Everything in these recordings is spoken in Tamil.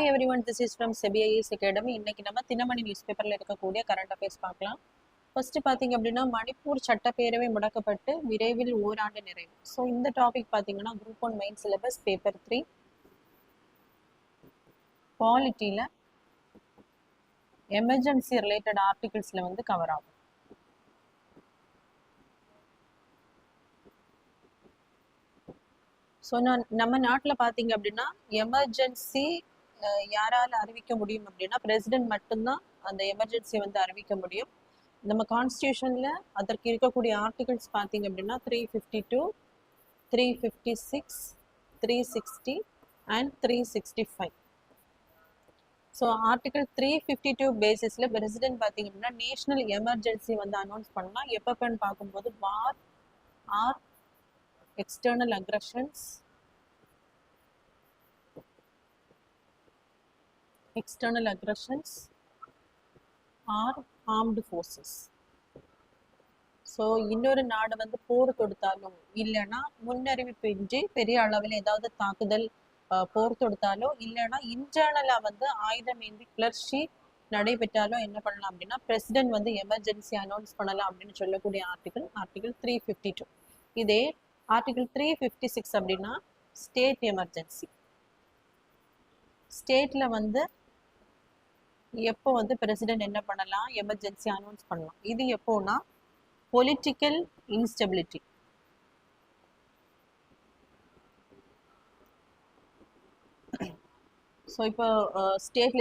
Hi everyone, this is from SEBI Academy. இன்னைக்கு நம்ம தினமணி நியூஸ் பேப்பர்ல இருக்கக்கூடிய கரண்ட் அஃபேர்ஸ் பார்க்கலாம். ஃபர்ஸ்ட் பாத்தீங்க அப்படின்னா மணிப்பூர் சட்டப்பேரவை முடக்கப்பட்டு விரைவில் ஓராண்டு நிறைவு. ஸோ இந்த டாபிக் பாத்தீங்கன்னா குரூப் 1 மெயின் சிலபஸ் பேப்பர் 3 பாலிட்டியில எமர்ஜென்சி ரிலேட்டட் ஆர்டிகிள்ஸ்ல வந்து கவர் ஆகும். ஸோ நம்ம நாட்டில் பார்த்தீங்க அப்படின்னா எமர்ஜென்சி யாரால அறிவிக்க முடியும் அப்படின்னா பிரசிடென்ட் மட்டும்தான் அந்த எமர்ஜென்சியை வந்து அறிவிக்க முடியும். நம்ம கான்ஸ்டியூஷன்ல அதற்கு இருக்கக்கூடிய ஆர்டிகல்ஸ் பார்த்தீங்க அப்படின்னா 352, 356, 360 அண்ட் 365. ஸோ ஆர்டிகல் 352 பேசிஸ்ல பிரசிடென்ட் பார்த்தீங்க அப்படின்னா நேஷனல் எமர்ஜென்சி வந்து அனௌன்ஸ் பண்ணலாம். எப்பப்பன்னு பார்க்கும்போது war or external aggressions, or armed forces. So இன்னொரு நாடு வந்து போர் தொடுத்தாலும் இல்லைன்னா முன்னறிவிப்பு இன்றி பெரிய அளவில் ஏதாவது தாக்குதல் போர் தொடுத்தாலோ இல்லைன்னா இன்டர்னலா வந்து ஆயுதமேந்தி கிளர்ச்சி நடைபெற்றாலோ என்ன பண்ணலாம் அப்படின்னா பிரசிடென்ட் வந்து எமர்ஜென்சி அனௌன்ஸ் பண்ணலாம் அப்படின்னு சொல்லக்கூடிய ஆர்டிகல் 352. இதே ஆர்டிகல் 356 அப்படின்னா ஸ்டேட் எமர்ஜென்சி. ஸ்டேட்ல வந்து எப்போ வந்து பிரசிடென்ட் என்ன பண்ணலாம் எமர்ஜென்சி அனௌன்ஸ் பண்ணலாம். இது எப்போனா பொலிட்டிக்கல் இன்ஸ்டெபிலிட்டி. ஸோ இப்போ ஸ்டேட்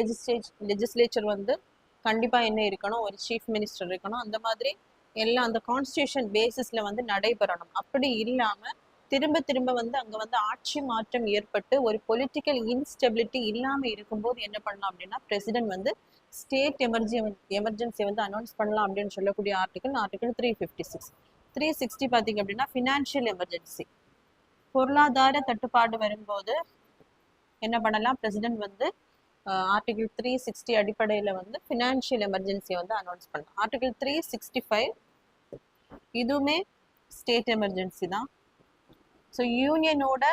லெஜிஸ்லேச்சர் வந்து கண்டிப்பா என்ன இருக்கணும், ஒரு சீஃப் மினிஸ்டர் இருக்கணும். அந்த மாதிரி எல்லாம் அந்த கான்ஸ்டியூஷன் பேசிஸ்ல வந்து நடைபெறணும். அப்படி இல்லாம திரும்ப வந்து அங்க வந்து ஆட்சி மாற்றம் ஏற்பட்டு ஒரு பொலிட்டிக்கல் இன்ஸ்டெபிலிட்டி இல்லாம இருக்கும்போது என்ன பண்ணலாம் அப்படின்னா பிரசிடென்ட் வந்து ஸ்டேட் எமர்ஜென்சி வந்து அனௌன்ஸ் பண்ணலாம் அப்படின்னு சொல்லக்கூடிய ஆர்டிகல் 356. 360 பாத்தீங்க அப்படின்னா ஃபினான்ஷியல் எமர்ஜென்சி. பொருளாதார தட்டுப்பாடு வரும்போது என்ன பண்ணலாம் பிரசிடென்ட் வந்து ஆர்டிகல் 360 அடிப்படையில வந்து ஃபினான்ஷியல் எமர்ஜென்சி வந்து அனௌன்ஸ் பண்ணலாம். ஆர்டிகல் 365 இதுவுமே ஸ்டேட் எமர்ஜென்சி தான். ஸோ யூனியனோட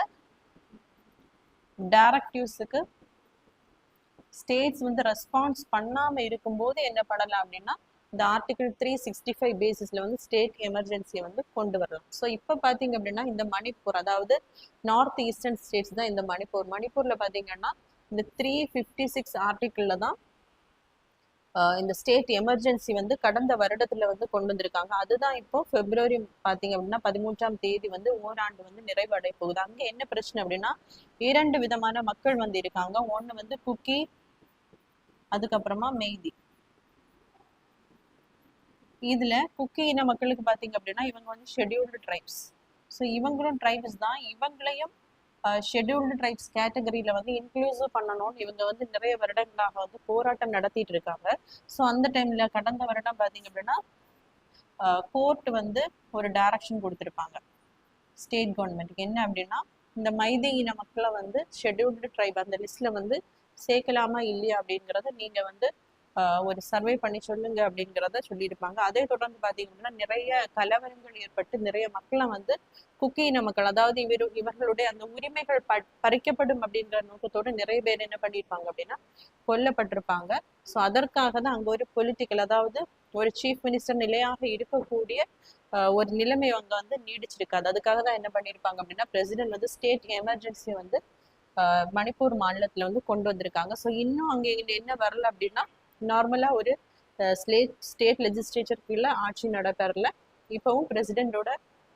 டைரக்டிவ்ஸுக்கு ஸ்டேட்ஸ் வந்து ரெஸ்பான்ஸ் பண்ணாம இருக்கும்போது என்ன பண்ணலாம் அப்படின்னா இந்த ஆர்டிகல் 365 பேசிஸ்ல வந்து ஸ்டேட் எமர்ஜென்சியை வந்து கொண்டு வரலாம். ஸோ இப்போ பார்த்தீங்க அப்படின்னா இந்த மணிப்பூர், அதாவது நார்த் ஈஸ்டர்ன் ஸ்டேட்ஸ் தான் இந்த மணிப்பூர்ல பார்த்தீங்கன்னா இந்த 356 ஆர்டிகிள்ல தான் இந்த ஸ்டேட் எமர்ஜென்சி வந்து கடந்த வருடத்துல வந்து கொண்டு வந்திருக்காங்க. அதுதான் இப்போ பிப்ரவரி பாத்தீங்க அப்படின்னா 13ஆம் தேதி வந்து ஓராண்டு வந்து நிறைவடை போகுது. அங்க என்ன பிரச்சனை அப்படின்னா 2 விதமான மக்கள் வந்து இருக்காங்க. ஒண்ணு வந்து குக்கி, அதுக்கப்புறமா மெய்தி. இதுல குக்கி இன மக்களுக்கு பாத்தீங்க அப்படின்னா இவங்க வந்து ஷெட்யூல்டு ட்ரைப்ஸ். ஸோ இவங்களும் ட்ரைப்ஸ் தான். இவங்களையும் ஷெட்யூல்டு ட்ரைப்ஸ் கேட்டகரியில வந்து இன்க்ளூசிவ் பண்ணணும்னு இவங்க வந்து நிறைய வருடங்களாக வந்து போராட்டம் நடத்திட்டு இருக்காங்க. ஸோ அந்த டைம்ல கடந்த வருடம் பாத்தீங்க அப்படின்னா கோர்ட் வந்து ஒரு டைரக்ஷன் கொடுத்துருப்பாங்க ஸ்டேட் கவர்மெண்ட்டுக்கு. என்ன அப்படின்னா இந்த மைதி இன மக்களை வந்து ஷெட்யூல்டு ட்ரைப் அந்த லிஸ்ட்ல வந்து சேர்க்கலாமா இல்லையா அப்படிங்கிறத நீங்க வந்து ஒரு சர்வே பண்ணி சொல்லுங்க அப்படிங்கிறத சொல்லியிருப்பாங்க. அதே தொடர்ந்து பாத்தீங்க அப்படின்னா நிறைய கலவரங்கள் ஏற்பட்டு நிறைய மக்களை வந்து குக்கி இன மக்கள், அதாவது இவர்களுடைய அந்த உரிமைகள் பறிக்கப்படும் அப்படின்ற நோக்கத்தோடு நிறைய பேர் என்ன பண்ணியிருப்பாங்க அப்படின்னா கொல்லப்பட்டிருப்பாங்க. ஸோ அதற்காக தான் அங்க ஒரு பொலிட்டிக்கல், அதாவது ஒரு சீஃப் மினிஸ்டர் நிலையாக இருக்கக்கூடிய ஒரு நிலைமை அங்க வந்து நீடிச்சிருக்காது. அதுக்காக தான் என்ன பண்ணியிருப்பாங்க அப்படின்னா பிரசிடென்ட் வந்து ஸ்டேட் எமர்ஜென்சி வந்து மணிப்பூர் மாநிலத்துல வந்து கொண்டு வந்திருக்காங்க. ஸோ இன்னும் அங்க என்ன வரல அப்படின்னா நார்மலா ஒரு ஸ்டேட் லெஜிஸ்லேச்சர் கீழே ஆட்சி நடைபெறல. இப்பவும் பிரசிடென்டோட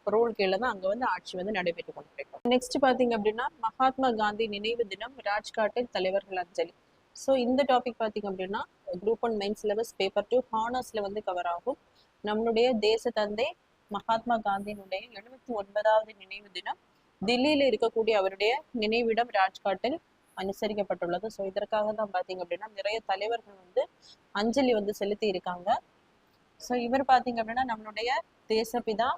ரோல் கீழே தான் அங்க வந்து ஆட்சி வந்து நடைபெற்று கொண்டிருக்கும். நெக்ஸ்ட் பாத்தீங்க அப்படின்னா மகாத்மா காந்தி நினைவு தினம், ராஜ்காட்டில் தலைவர்கள் அஞ்சலி. ஸோ இந்த டாபிக் பாத்தீங்க அப்படின்னா குரூப் 1 மெயின் சிலபஸ் பேப்பர் 2 ஹானர்ஸ்ல வந்து கவர் ஆகும். நம்மளுடைய தேச தந்தை மகாத்மா காந்தியினுடைய 79வது நினைவு தினம் தில்லியில இருக்கக்கூடிய அவருடைய நினைவிடம் ராஜ்காட்டில் அனுசரிக்கப்பட்டுள்ளது. ஸோ இதற்காக தான் பாத்தீங்க அப்படின்னா நிறைய தலைவர்கள் வந்து அஞ்சலி வந்து செலுத்தி இருக்காங்க. ஸோ இவர் பாத்தீங்க அப்படின்னா நம்மளுடைய தேசப்பிதா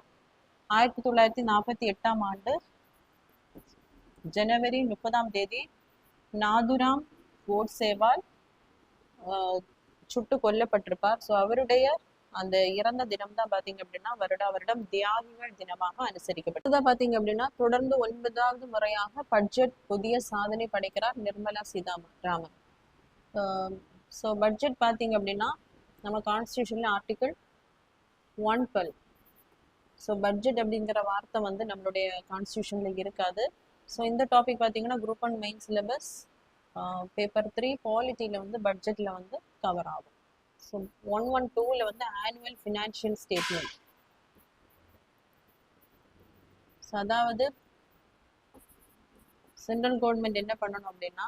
1948ஆம் ஆண்டு ஜனவரி 30ஆம் தேதி நாதுராம் கோட்சேவால் சுட்டு கொல்லப்பட்டிருப்பார். ஸோ அவருடைய அந்த இறந்த தினம் தான் பாத்தீங்க அப்படின்னா வருடம் தியாகிகள் தினமாக அனுசரிக்கப்பட்டது. பாத்தீங்க அப்படின்னா தொடர்ந்து 9வது முறையாக பட்ஜெட் புதிய சாதனை படைக்கிறார் நிர்மலா சீதாராமன். ஸோ பட்ஜெட் பார்த்தீங்க அப்படின்னா நம்ம கான்ஸ்டியூஷனில் ஆர்டிகிள் 112. ஸோ பட்ஜெட் அப்படிங்கிற வார்த்தை வந்து நம்மளுடைய கான்ஸ்டியூஷனில் இருக்காது. ஸோ இந்த டாபிக் பார்த்தீங்கன்னா group and main syllabus paper 3 பாலிட்டியில் வந்து பட்ஜெட்டில் வந்து கவர் ஆகும். ஸோ 112ல் வந்து ஆனுவல் ஃபினான்ஷியல் ஸ்டேட்மெண்ட். ஸோ அதாவது சென்ட்ரல் கவர்மெண்ட் என்ன பண்ணணும் அப்படின்னா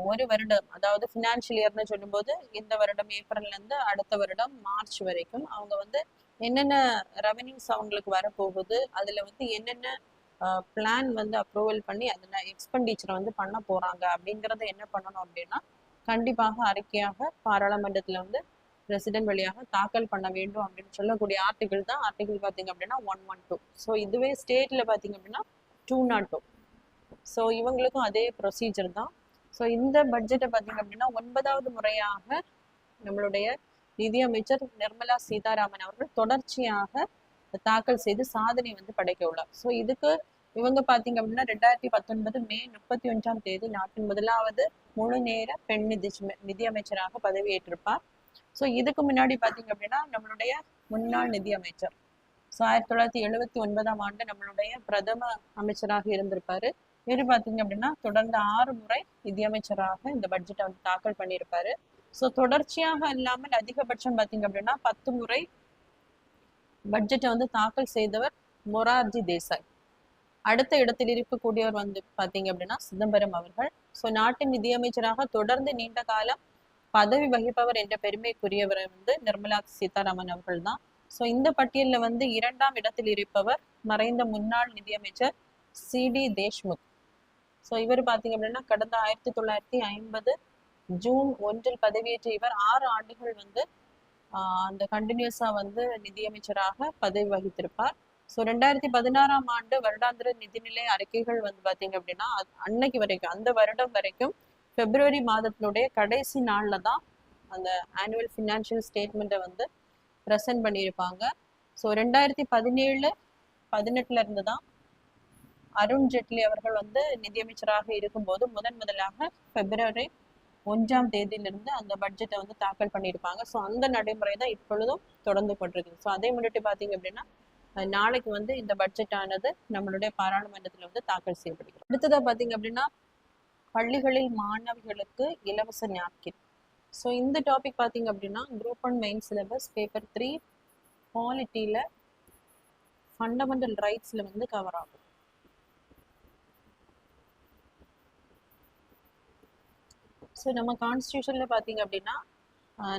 ஒரு வருடம், அதாவது ஃபினான்ஷியல் இயர்னு சொல்லும்போது இந்த வருடம் ஏப்ரல்லேருந்து அடுத்த வருடம் மார்ச் வரைக்கும் அவங்க வந்து என்னென்ன ரெவன்யூஸ் அவங்களுக்கு வரப்போகுது, அதில் வந்து என்னென்ன பிளான் வந்து அப்ரூவல் பண்ணி அதில் எக்ஸ்பெண்டிச்சரை வந்து பண்ண போகிறாங்க அப்படிங்கிறத என்ன பண்ணணும் அப்படின்னா கண்டிப்பாக அறிக்கையாக பாராளுமன்றத்தில் வந்து பிரசிடென்ட் வழியாக தாக்கல் பண்ண வேண்டும் அப்படின்னு சொல்லக்கூடிய ஆர்டிகிள் தான் ஆர்டிகிள் பார்த்தீங்க அப்படின்னா 112. ஸோ இதுவே ஸ்டேட்டில் பார்த்தீங்க அப்படின்னா 202. ஸோ இவங்களுக்கும் அதே ப்ரொசீஜர் தான். ஸோ இந்த பட்ஜெட்டை பார்த்தீங்க அப்படின்னா 9வது முறையாக நம்மளுடைய நிதியமைச்சர் நிர்மலா சீதாராமன் அவர்கள் தொடர்ச்சியாக தாக்கல் செய்து சாதனை வந்து படைக்க உள்ளார். ஸோ இதுக்கு இவங்க பார்த்தீங்க அப்படின்னா 2019 மே 31ஆம் தேதி நாட்டின் முதலாவது முழு நேர பெண் நிதியமைச்சராக பதவியேற்றிருப்பார். ஸோ இதுக்கு முன்னாடி பார்த்தீங்க அப்படின்னா நம்மளுடைய முன்னாள் நிதியமைச்சர் ஸோ 1979ஆம் ஆண்டு நம்மளுடைய பிரதம அமைச்சராக இருந்திருப்பாரு. இவர் பார்த்தீங்க அப்படின்னா தொடர்ந்து 6 முறை நிதியமைச்சராக இந்த பட்ஜெட்டை வந்து தாக்கல் பண்ணியிருப்பாரு. ஸோ தொடர்ச்சியாக இல்லாமல் அதிகபட்சம் பார்த்தீங்க அப்படின்னா 10 முறை பட்ஜெட்டை வந்து தாக்கல் செய்தவர் மொரார்ஜி தேசாய். அடுத்த இடத்தில் இருக்கக்கூடியவர் வந்து பார்த்தீங்க அப்படின்னா சிதம்பரம் அவர்கள். ஸோ நாட்டின் நிதியமைச்சராக தொடர்ந்து நீண்ட காலம் பதவி வகிப்பவர் என்ற பெருமைக்குரியவர் வந்து நிர்மலா சீதாராமன் அவர்கள் தான். ஸோ இந்த பட்டியலில் வந்து 2ஆம் இடத்தில் இருப்பவர் மறைந்த முன்னாள் நிதியமைச்சர் சி.டி. தேஷ்முக். ஸோ இவர் பார்த்தீங்க அப்படின்னா கடந்த 1950 ஜூன் 1 பதவியேற்ற இவர் 6 ஆண்டுகள் வந்து அந்த கண்டினியூஸாக வந்து நிதியமைச்சராக பதவி வகித்திருப்பார். ஸோ 2016ஆம் ஆண்டு வருடாந்திர நிதிநிலை அறிக்கைகள் வந்து பார்த்தீங்க அப்படின்னா அன்னைக்கு வரைக்கும் அந்த வருடம் வரைக்கும் பிப்ரவரி மாதத்தினுடைய கடைசி நாளில் தான் அந்த ஆனுவல் ஃபினான்ஷியல் ஸ்டேட்மெண்ட்டை வந்து ப்ரெசென்ட் பண்ணியிருப்பாங்க. ஸோ 2017-18 இருந்து தான் அருண் ஜெட்லி அவர்கள் வந்து நிதியமைச்சராக இருக்கும்போது முதலாக பிப்ரவரி 1ஆம் தேதியிலிருந்து அந்த பட்ஜெட்டை வந்து தாக்கல் பண்ணியிருப்பாங்க. ஸோ அந்த நடைமுறை தான் இப்பொழுதும் தொடர்ந்து கொண்டிருக்கு. ஸோ அதை முன்னிட்டு பார்த்தீங்க அப்படின்னா நாளைக்கு வந்து இந்த பட்ஜெட் ஆனது நம்மளுடைய பாராளுமன்றத்தில் வந்து தாக்கல் செய்யப்படுகிறது. அடுத்ததாக பார்த்தீங்க அப்படின்னா பள்ளிகளில் மாணவிகளுக்கு இலவச நாப்கின். ஸோ இந்த டாபிக் பார்த்தீங்க அப்படின்னா group and main syllabus paper 3 பாலிட்டியில் ஃபண்டமெண்டல் ரைட்ஸில் வந்து கவர் ஆகும். ஸோ நம்ம கான்ஸ்டியூஷனில் பார்த்தீங்க அப்படின்னா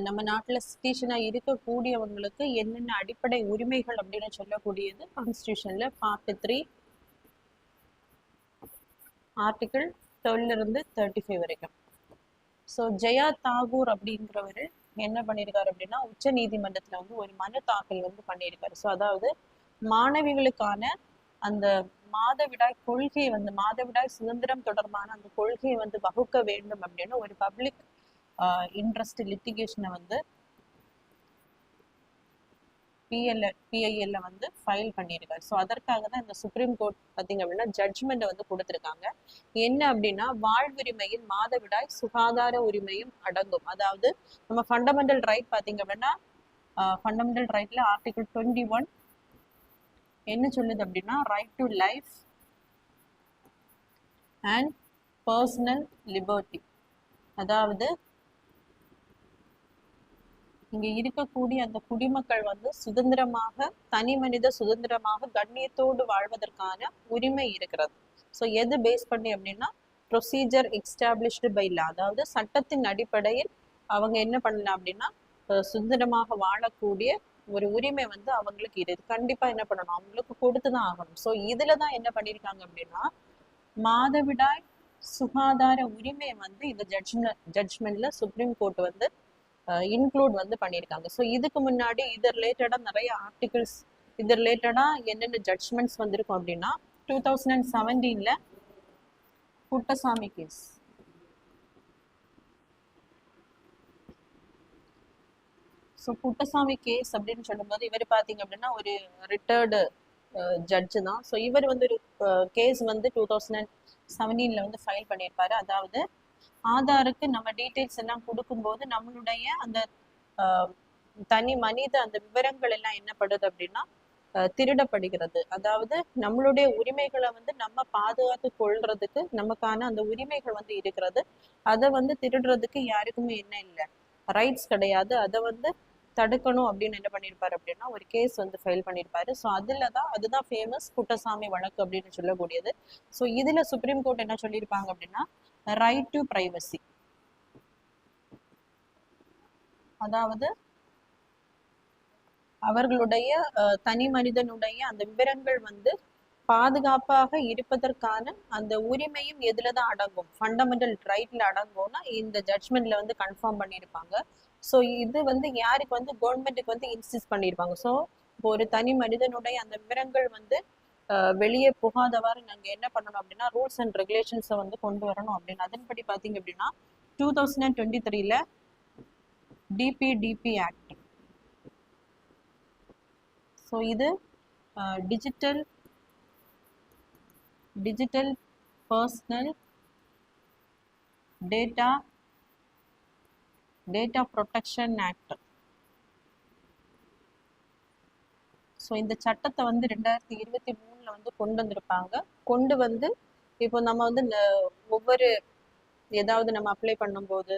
நம்ம நாட்டில் சிட்டிசனாக இருக்கக்கூடியவங்களுக்கு என்னென்ன அடிப்படை உரிமைகள் அப்படின்னு சொல்லக்கூடியது கான்ஸ்டியூஷனில் பார்ட் 3 ஆர்டிகிள் 12 - 35 வரைக்கும். ஸோ ஜெயா தாகூர் அப்படிங்கிறவர் என்ன பண்ணியிருக்காரு அப்படின்னா உச்ச நீதிமன்றத்தில் வந்து ஒரு மனு தாக்கல் வந்து பண்ணியிருக்காரு. ஸோ அதாவது மாணவிகளுக்கான அந்த மாதவிடாய் கொள்கையை வந்து மாதவிடாய் சுதந்திரம் தொடர்பான அந்த கொள்கையை வந்து வகுக்க வேண்டும் அப்படின்னு ஒரு பப்ளிக் இன்ட்ரெஸ்ட் லிட்டிகேஷனை வந்து பிஐஎல்ல வந்து ஃபைல் பண்ணியிருக்காரு. ஸோ அதற்காக தான் இந்த சுப்ரீம் கோர்ட் பார்த்தீங்க அப்படின்னா ஜட்ஜ்மெண்ட் வந்து கொடுத்துருக்காங்க. என்ன அப்படின்னா வாழ்வுரிமையில் மாதவிடாய் சுகாதார உரிமையும் அடங்கும். அதாவது நம்ம ஃபண்டமெண்டல் ரைட் பார்த்தீங்க அப்படின்னா ஃபண்டமெண்டல் ரைட்ல ஆர்டிகிள் 21 என்ன சொல்லுது அப்படின்னா right to life and personal liberty. அதாவது இங்க இருக்கக்கூடிய அந்த குடிமக்கள் வந்து சுதந்திரமாக தனி மனித சுதந்திரமாக கண்ணியத்தோடு வாழ்வதற்கான உரிமை இருக்கிறது. ஸோ எது பேஸ் பண்ணி அப்படின்னா ப்ரொசீஜர் எஸ்டாப்ளிஷ்டு பை லா, அதாவது சட்டத்தின் அடிப்படையில் அவங்க என்ன பண்ணலாம் அப்படின்னா சுதந்திரமாக வாழக்கூடிய ஒரு உரிமை வந்து அவங்களுக்கு இருக்கு. கண்டிப்பா என்ன பண்ணணும், அவங்களுக்கு கொடுத்துதான் ஆகணும். ஸோ இதுலதான் என்ன பண்ணியிருக்காங்க அப்படின்னா மாதவிடாய் சுகாதார உரிமையை வந்து இந்த ஜட்ஜ்மெண்ட்ல சுப்ரீம் கோர்ட் வந்து இன்க்ளூட் வந்து பண்ணியிருக்காங்க. ஸோ இதுக்கு முன்னாடி இது ரிலேட்டடா நிறைய ஆர்டிகிள்ஸ் இது ரிலேட்டடா என்னென்ன ஜட்ஜ்மெண்ட்ஸ் வந்திருக்கும் அப்படின்னா 2017 Puttaswamy case. So Puttaswamy case அப்படின்னு சொல்லும்போது இவர் பார்த்தீங்க அப்படின்னா ஒரு ரிட்டையர்டு ஜட்ஜு தான். ஸோ இவர் வந்து ஒரு கேஸ் வந்து 2017 17 வந்து ஃபைல் பண்ணியிருப்பாரு. அதாவது ஆதாருக்கு நம்ம டீட்டெயில்ஸ் எல்லாம் கொடுக்கும்போது நம்மளுடைய அந்த தனி மனித அந்த விவரங்கள் எல்லாம் என்ன படுது அப்படின்னா திருடப்படுகிறது. அதாவது நம்மளுடைய உரிமைகளை வந்து நம்ம பாதுகாத்து கொள்றதுக்கு நமக்கான அந்த உரிமைகள் வந்து இருக்கிறது. அதை வந்து திருடுறதுக்கு யாருக்குமே என்ன இல்லை, ரைட்ஸ் கிடையாது. அதை வந்து தடுக்கணும் அப்படின்னு என்ன பண்ணியிருப்பாரு அப்படின்னா ஒரு கேஸ் வந்து ஃபைல் பண்ணியிருப்பாரு. ஸோ அதுதான் ஃபேமஸ் குட்டசாமி வழக்கு அப்படின்னு சொல்லக்கூடியது. ஸோ இதுல சுப்ரீம் கோர்ட் என்ன சொல்லியிருப்பாங்க அப்படின்னா ரைட் டு பிரைவசி, அதாவது அவர்களுடைய தனி மனிதனுடைய அந்த விவரங்கள் வந்து பாதுகாப்பாக இருப்பதற்கான அந்த உரிமையும் எதுலதான் அடங்கும், ஃபண்டமெண்டல் ரைட்ல அடங்கும்னா இந்த ஜட்ஜ்மெண்ட்ல வந்து கன்ஃபார்ம் பண்ணியிருப்பாங்க. ஸோ இது வந்து யாருக்கு வந்து கவர்மெண்ட்டுக்கு வந்து இன்சிஸ்ட் பண்ணியிருப்பாங்க. ஸோ ஒரு தனி மனிதனுடைய அந்த விவரங்கள் வந்து வெளியே போகாதவாறு நாங்க என்ன பண்ணணும் அப்படின்னா ரூல்ஸ் அண்ட் ரெகுலேஷன்ஸை வந்து கொண்டு வரணும் அப்படின்னு. அதன்படி பாத்தீங்க அப்படின்னா 2023 டிபிடிபி ஆக்ட். ஸோ இது digital personal data protection act. So இந்த சட்டத்தை வந்து 2023 வந்து கொண்டு வந்திருப்பாங்க. கொண்டு வந்து இப்போ நம்ம வந்து ஒவ்வொரு ஏதாவது நம்ம அப்ளை பண்ணும்போது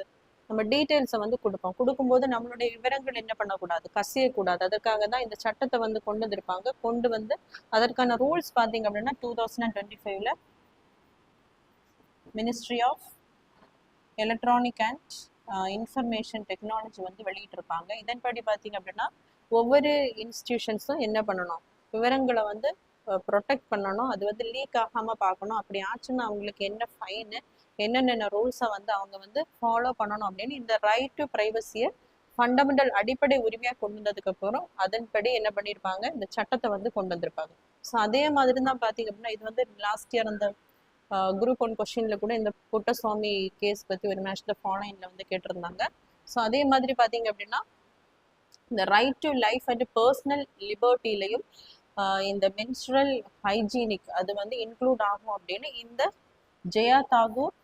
நம்ம டீட்டெயில்ஸை வந்து கொடுக்கும்போது நம்மளுடைய விவரங்கள் என்ன பண்ணக்கூடாது, கசியக்கூடாது. அதற்காக தான் இந்த சட்டத்தை வந்து கொண்டு வந்திருப்பாங்க. கொண்டு வந்து அதற்கான ரூல்ஸ் பார்த்தீங்க அப்படின்னா 2025 ministry of electronic and information technology வந்து வெளியிட்டிருப்பாங்க. இதன்படி பார்த்தீங்க அப்படின்னா ஒவ்வொரு இன்ஸ்டிடியூஷன்ஸும் என்ன பண்ணணும், விவரங்களை வந்து ப்ரொடெக்ட் பண்ணணும். அது வந்து லீக் ஆகாமல் பார்க்கணும். அப்படி ஆச்சுன்னா அவங்களுக்கு என்ன ஃபைனு, என்னென்ன ரூல்ஸை வந்து அவங்க வந்து ஃபாலோ பண்ணணும் அப்படின்னு இந்த ரைட் டு ப்ரைவசியை ஃபண்டமெண்டல் அடிப்படை உரிமையாக கொண்டு வந்ததுக்கு அப்புறம் அதன்படி என்ன பண்ணியிருப்பாங்க, இந்த சட்டத்தை வந்து கொண்டு வந்திருப்பாங்க. ஸோ அதே மாதிரி தான் பார்த்தீங்க அப்படின்னா இது வந்து லாஸ்ட் இயர் அந்த குரூப் 1 கொஸ்டின்ல கூட இந்த புட்டசுவாமி கேஸ் பற்றி ஒரு மேட்ச் த ஃபாலோயின்ல வந்து கேட்டிருந்தாங்க. ஸோ அதே மாதிரி பார்த்தீங்க அப்படின்னா இந்த right to life and personal லிபர்ட்டிலையும் இந்த மென்ஸ்ட்ரல் ஹைஜீனிக் அது வந்து இன்க்ளூட் ஆகும் அப்படின்னு இந்த ஜெயா தாகூர்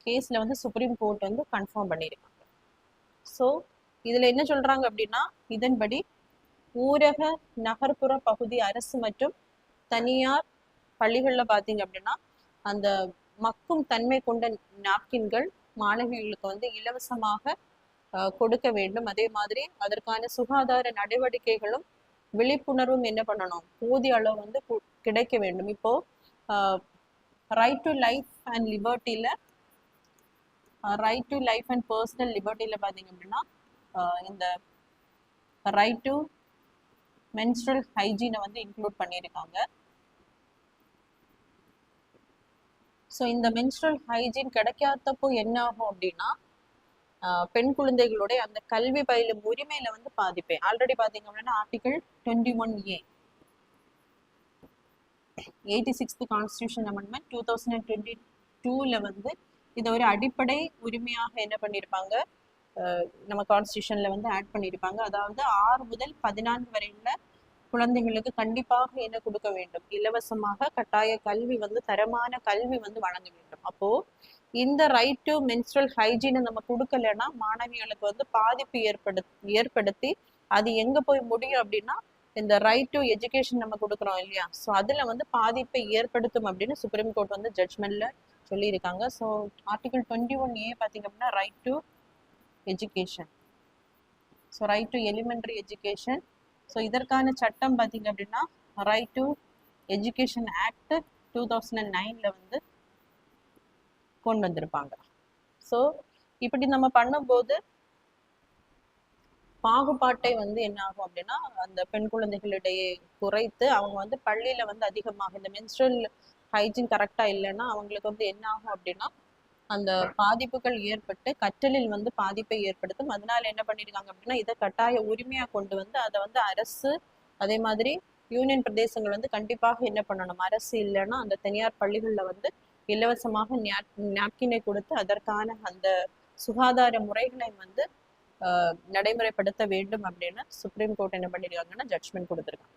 கேஸ்ல வந்து சுப்ரீம் கோர்ட் வந்து கன்ஃபார்ம் பண்ணியிருக்காங்க. ஸோ இதுல என்ன சொல்றாங்க அப்படின்னா இதன்படி ஊரக நகர்ப்புற பகுதி அரசு மற்றும் தனியார் பள்ளிகளில் பார்த்தீங்க அப்படின்னா அந்த மக்கும் தன்மை கொண்ட நாப்கின்கள் மாணவிகளுக்கு வந்து இலவசமாக கொடுக்க வேண்டும். அதே மாதிரி அதற்கான சுகாதார நடவடிக்கைகளும் விழிப்புணர்வும் என்ன பண்ணணும், போதிய அளவு வந்து கிடைக்க வேண்டும். இப்போ ரைட் டு லைஃப் அண்ட் லிபர்ட்டியில right to life and personal லிபர்ட்டியில பார்த்தீங்க அப்படின்னா இந்த ரைட் டு மென்ஸ்ட்ரல் ஹைஜீனை வந்து இன்க்ளூட் பண்ணியிருக்காங்க. ஸோ இந்த மென்ஸ்ட்ரல் ஹைஜீன் கிடைக்காதப்போ என்ன ஆகும் அப்படின்னா பெண் குழந்தைகளுடைய அந்த கல்வி பயிலும் உரிமையில வந்து பாதிப்பேன். ஆல்ரெடி பாத்தீங்க அப்படின்னா article 21A 86th constitution amendment 2022 வந்து இதை ஒரு அடிப்படை உரிமையாக என்ன பண்ணியிருப்பாங்க, நம்ம கான்ஸ்டிடியூஷன்ல வந்து ஆட் பண்ணியிருப்பாங்க. அதாவது 6 முதல் 14 வரை உள்ள குழந்தைகளுக்கு கண்டிப்பாக என்ன கொடுக்க வேண்டும், இலவசமாக கட்டாய கல்வி வந்து தரமான கல்வி வந்து வழங்க வேண்டும். அப்போ இந்த ரைட் டு மென்ஸ்ட்ரல் ஹைஜீனை நம்ம கொடுக்கலன்னா மாணவிகளுக்கு வந்து பாதிப்பு ஏற்படுத்தி அது எங்க போய் முடியும் அப்படின்னா இந்த ரைட் டு எஜுகேஷன் நம்ம கொடுக்குறோம் இல்லையா, ஸோ அதுல வந்து பாதிப்பை ஏற்படுத்தும் அப்படின்னு சுப்ரீம் கோர்ட் வந்து ஜட்ஜ்மெண்ட்ல சொல்லியிருக்காங்க. ஸோ ஆர்டிகல் 21A பார்த்தீங்க அப்படின்னா right to education, so right to elementary education. So இதற்கான சட்டம் பார்த்தீங்க அப்படின்னா ரைட் டு எஜுகேஷன் ஆக்ட் 2009 வந்து கொண்டு வந்திருப்பாங்க. ஸோ இப்படி நம்ம பண்ணும்போது பாகுபாட்டை வந்து என்ன ஆகும் அப்படின்னா அந்த பெண் குழந்தைகளிடையே குறைத்து அவங்க வந்து பள்ளியில வந்து அதிகமாக இந்த மென்ஸ்ட்ரல் ஹைஜீன் கரெக்டா இல்லைன்னா அவங்களுக்கு வந்து என்ன ஆகும் அப்படின்னா அந்த பாதிப்புகள் ஏற்பட்டு கற்றலில் வந்து பாதிப்பை ஏற்படுத்தும். அதனால என்ன பண்ணிருக்காங்க அப்படின்னா இதை கட்டாய உரிமையா கொண்டு வந்து அதை வந்து அரசு அதே மாதிரி யூனியன் பிரதேசங்கள் வந்து கண்டிப்பாக என்ன பண்ணணும், அரசு இல்லைன்னா அந்த தனியார் பள்ளிகள்ல வந்து இலவசமாக நாப்கினை கொடுத்து அதற்கான அந்த சுகாதார முறைகளை வந்து நடைமுறைப்படுத்த வேண்டும் அப்படின்னு சுப்ரீம் கோர்ட் என்ன பண்ணிருக்காங்கன்னா ஜட்ஜ்மெண்ட் கொடுத்துருக்காங்க.